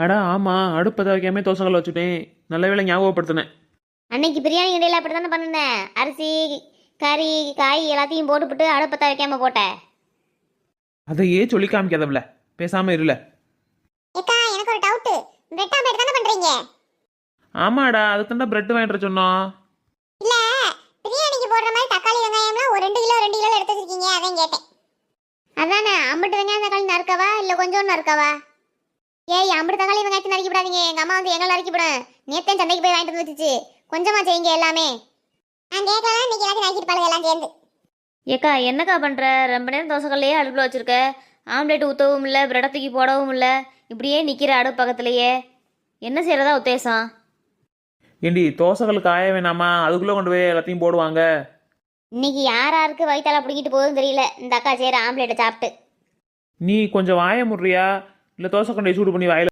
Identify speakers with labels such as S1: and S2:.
S1: அடா ஆமாம், அடுப்பை வைக்காம தோசைக்கல்ல வச்சுட்டேன். நல்ல வேளை ஞாபகப்படுத்தினேன்.
S2: அன்னைக்கு பிரியாணி இடையில அப்படி தானே பண்ணினேன். அரிசி கறி காய் எல்லாத்தையும் போட்டுவிட்டு அடுப்பத்தை வைக்காம போட்டேன்.
S1: அதையே சொல்லி காமிக்காதவள, பேசாமல் இருல.
S3: ஏக்கா எனக்கு ஒரு டவுட். பிரெட் ஆம்லெட் தானே பண்றீங்க?
S1: ஆமாடா, அதுக்குண்டா பிரெட் வாங்கிட்டு சொன்னோம்.
S3: இல்ல பிரியாணிக்கு போடுற மாதிரி தக்காளி வெங்காயம்லாம் ஒரு 2 கிலோ எடுத்து வச்சிருக்கீங்க, அதான் கேட்டேன்.
S2: அதானே அம்பிட்டு வெங்காயம் தக்காளி நறுக்கவா இல்லை கொஞ்சோண்டு நறுக்கவா? ஏய் அம்பிட்டு தக்காளி வெங்காயத்தை நறுக்கி விடாதீங்க. எங்கள் அம்மா வந்து எங்களை நறுக்கி விடும். நேத்தேன் சந்தைக்கு போய் வாங்கிட்டு வந்து வச்சுச்சு. கொஞ்சமா செய்யுங்க எல்லாமே.
S3: நான் கேட்கலாம், இன்னைக்கு எல்லாத்தையும் நறுக்கிட்டு பாருங்க எல்லாம் சேர்ந்து.
S2: ஏக்கா என்னக்கா பண்ணுற? ரொம்ப நேரம் தோசைக்கல்லையே அடுப்பில் வச்சுருக்க. ஆம்லேட் ஊற்றவும் இல்லை, பிரெட்டை தூக்கி போடவும் இல்லை. இப்படியே நிற்கிற அடுப்பு பக்கத்துலையே. என்ன செய்கிறதா உத்தேசம்?
S1: ஏண்டி தோசைகள் காய வேணாமா? அதுக்குள்ளே கொண்டு போய் எல்லாத்தையும் போடுவாங்க.
S2: இன்னைக்கு யார் யாருக்கு வயிற்றால பிடிக்கிட்டு போகுதுன்னு தெரியல. இந்த அக்கா செய்கிற ஆம்லேட்டை சாப்பிட்டு
S1: நீ கொஞ்சம் வாய முடுறியா? இல்லை தோசை கண்டையை சூடு பண்ணி வாயில